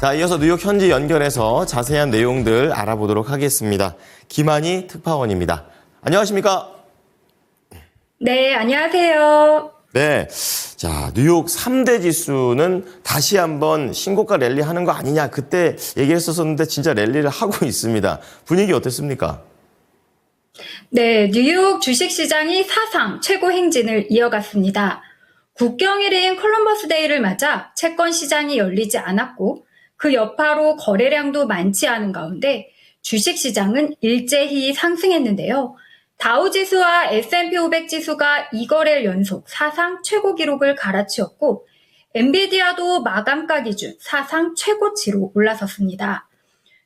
자, 이어서 뉴욕 현지 연결해서 자세한 내용들 알아보도록 하겠습니다. 김한희 특파원입니다. 안녕하십니까? 네, 안녕하세요. 네. 자, 뉴욕 3대 지수는 다시 한번 신고가 랠리 하는 거 아니냐. 그때 얘기했었는데 진짜 랠리를 하고 있습니다. 분위기 어땠습니까? 네, 뉴욕 주식시장이 사상 최고 행진을 이어갔습니다. 국경일인 콜럼버스 데이를 맞아 채권 시장이 열리지 않았고 그 여파로 거래량도 많지 않은 가운데 주식시장은 일제히 상승했는데요. 다우지수와 S&P 500 지수가 2거래일 연속 사상 최고 기록을 갈아치웠고 엔비디아도 마감가 기준 사상 최고치로 올라섰습니다.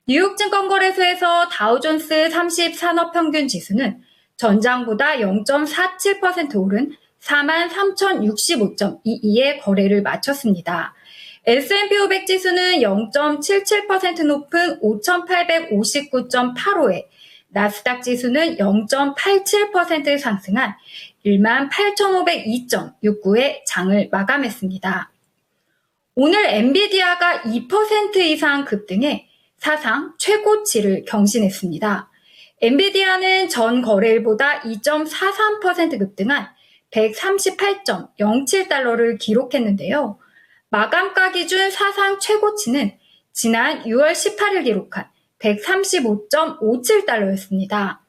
뉴욕증권거래소에서 다우존스 30 산업평균 지수는 전장보다 0.47% 오른 43,065.22에 거래를 마쳤습니다. S&P 500 지수는 0.77% 높은 5,859.85에 나스닥 지수는 0.87% 상승한 18,502.69에 장을 마감했습니다. 오늘 엔비디아가 2% 이상 급등해 사상 최고치를 경신했습니다. 엔비디아는 전 거래일보다 2.43% 급등한 138.07달러를 기록했는데요. 마감가 기준 사상 최고치는 지난 6월 18일 기록한 135.57달러였습니다.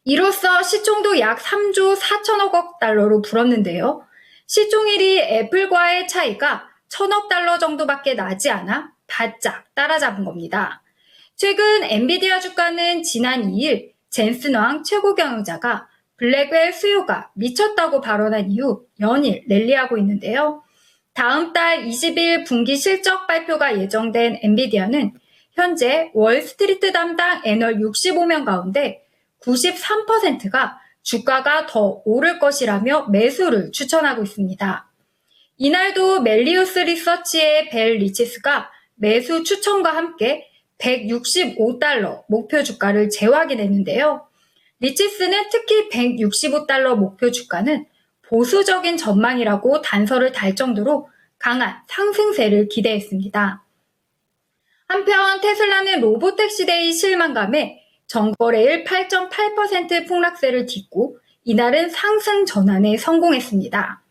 이로써 시총도 약 3조 4천억 억 달러로 불었는데요. 시총일이 애플과의 차이가 1,000억 달러 정도밖에 나지 않아 바짝 따라잡은 겁니다. 최근 엔비디아 주가는 지난 2일 젠슨 왕 최고 경영자가 블랙웰 수요가 미쳤다고 발언한 이후 연일 랠리하고 있는데요. 다음 달 20일 분기 실적 발표가 예정된 엔비디아는 현재 월스트리트 담당 애널 65명 가운데 93%가 주가가 더 오를 것이라며 매수를 추천하고 있습니다. 이날도 멜리우스 리서치의 벨 리치스가 매수 추천과 함께 165달러 목표 주가를 재확인했는데요. 리치스는 특히 165달러 목표 주가는 보수적인 전망이라고 단서를 달 정도로 강한 상승세를 기대했습니다. 한편 테슬라는 로보택시데이 실망감에 전거래일 8.8% 폭락세를 딛고 이날은 상승 전환에 성공했습니다.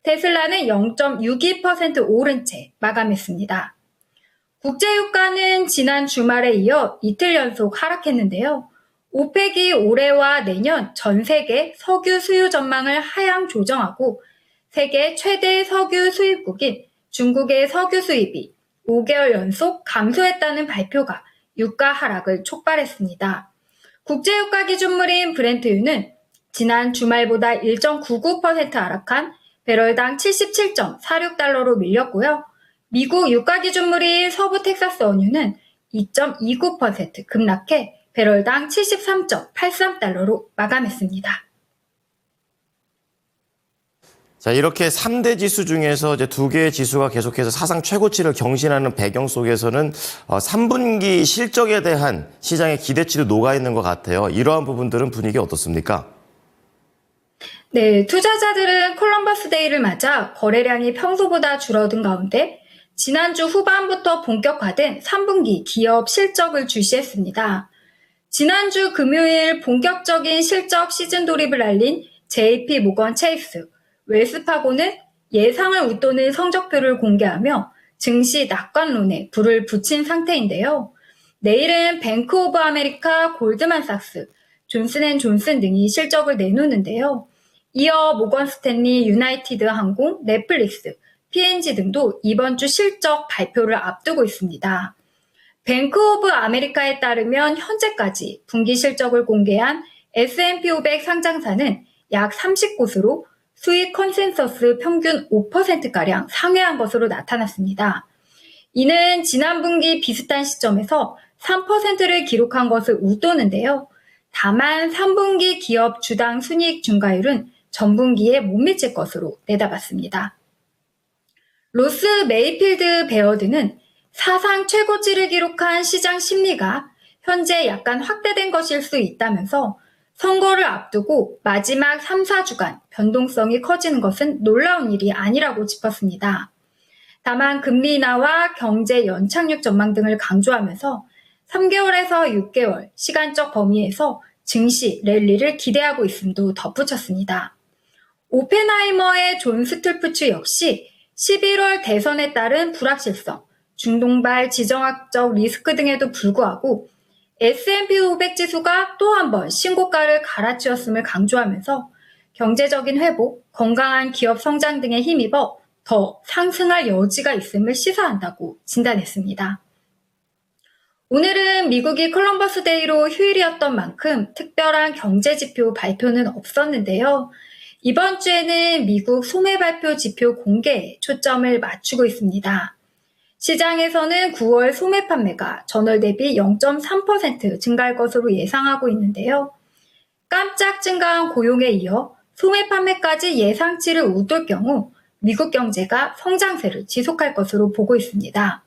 테슬라는 0.62% 오른 채 마감했습니다. 국제유가는 지난 주말에 이어 이틀 연속 하락했는데요. 오펙이 올해와 내년 전 세계 석유 수요 전망을 하향 조정하고 세계 최대 석유 수입국인 중국의 석유 수입이 5개월 연속 감소했다는 발표가 유가 하락을 촉발했습니다. 국제유가 기준물인 브렌트유는 지난 주말보다 1.99% 하락한 배럴당 77.46달러로 밀렸고요. 미국 유가 기준물인 서부 텍사스 원유는 2.29% 급락해 배럴당 73.83달러로 마감했습니다. 자, 이렇게 3대 지수 중에서 이제 2개의 지수가 계속해서 사상 최고치를 경신하는 배경 속에서는 3분기 실적에 대한 시장의 기대치도 녹아있는 것 같아요. 이러한 부분들은 분위기 어떻습니까? 네, 투자자들은 콜럼버스 데이를 맞아 거래량이 평소보다 줄어든 가운데 지난주 후반부터 본격화된 3분기 기업 실적을 주시했습니다. 지난주 금요일 본격적인 실적 시즌 돌입을 알린 JP 모건 체이스, 웰스파고는 예상을 웃도는 성적표를 공개하며 증시 낙관론에 불을 붙인 상태인데요. 내일은 뱅크 오브 아메리카, 골드만삭스, 존슨앤존슨 등이 실적을 내놓는데요. 이어 모건 스탠리, 유나이티드 항공, 넷플릭스, P&G 등도 이번 주 실적 발표를 앞두고 있습니다. 뱅크 오브 아메리카에 따르면 현재까지 분기 실적을 공개한 S&P 500 상장사는 약 30곳으로 수익 컨센서스 평균 5%가량 상회한 것으로 나타났습니다. 이는 지난 분기 비슷한 시점에서 3%를 기록한 것을 웃도는데요. 다만 3분기 기업 주당 순이익 증가율은 전분기에 못 미칠 것으로 내다봤습니다. 로스 메이필드 베어드는 사상 최고치를 기록한 시장 심리가 현재 약간 확대된 것일 수 있다면서 선거를 앞두고 마지막 3, 4주간 변동성이 커지는 것은 놀라운 일이 아니라고 짚었습니다. 다만 금리 인하와 경제 연착륙 전망 등을 강조하면서 3개월에서 6개월 시간적 범위에서 증시 랠리를 기대하고 있음도 덧붙였습니다. 오펜하이머의 존 스툴프츠 역시 11월 대선에 따른 불확실성, 중동발 지정학적 리스크 등에도 불구하고 S&P 500 지수가 또 한 번 신고가를 갈아치웠음을 강조하면서 경제적인 회복, 건강한 기업 성장 등에 힘입어 더 상승할 여지가 있음을 시사한다고 진단했습니다. 오늘은 미국이 콜럼버스 데이로 휴일이었던 만큼 특별한 경제지표 발표는 없었는데요. 이번 주에는 미국 소매 발표 지표 공개에 초점을 맞추고 있습니다. 시장에서는 9월 소매 판매가 전월 대비 0.3% 증가할 것으로 예상하고 있는데요. 깜짝 증가한 고용에 이어 소매 판매까지 예상치를 웃돌 경우 미국 경제가 성장세를 지속할 것으로 보고 있습니다.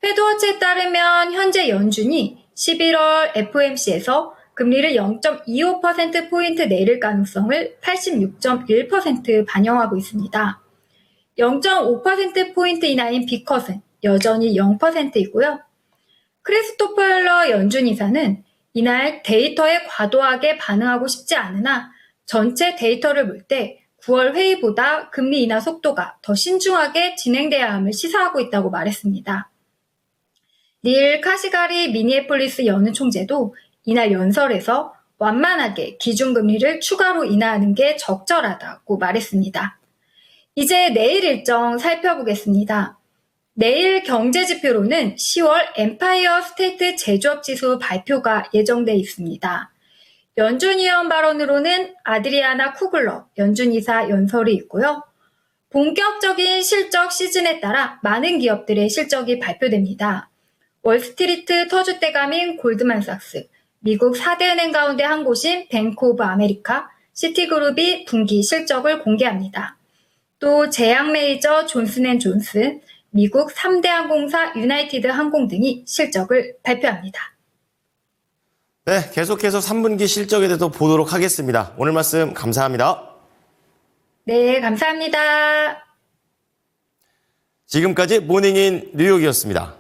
패드워치에 따르면 현재 연준이 11월 FOMC에서 금리를 0.25%포인트 내릴 가능성을 86.1% 반영하고 있습니다. 0.5%포인트 이하인 B컷은 여전히 0%이고요. 크리스토퍼 연준 이사는 이날 데이터에 과도하게 반응하고 싶지 않으나 전체 데이터를 볼 때 9월 회의보다 금리 인하 속도가 더 신중하게 진행돼야 함을 시사하고 있다고 말했습니다. 닐 카시가리 미니애폴리스 연은 총재도 이날 연설에서 완만하게 기준금리를 추가로 인하하는 게 적절하다고 말했습니다. 이제 내일 일정 살펴보겠습니다. 내일 경제지표로는 10월 엠파이어 스테이트 제조업 지수 발표가 예정돼 있습니다. 연준 위원 발언으로는 아드리아나 쿠글러 연준 이사 연설이 있고요. 본격적인 실적 시즌에 따라 많은 기업들의 실적이 발표됩니다. 월스트리트 터줏대감인 골드만삭스, 미국 4대 은행 가운데 한 곳인 뱅크 오브 아메리카, 시티그룹이 분기 실적을 공개합니다. 또 제약 메이저 존슨앤존슨, 미국 3대 항공사 유나이티드 항공 등이 실적을 발표합니다. 네, 계속해서 3분기 실적에 대해서 보도록 하겠습니다. 오늘 말씀 감사합니다. 네, 감사합니다. 지금까지 모닝인 뉴욕이었습니다.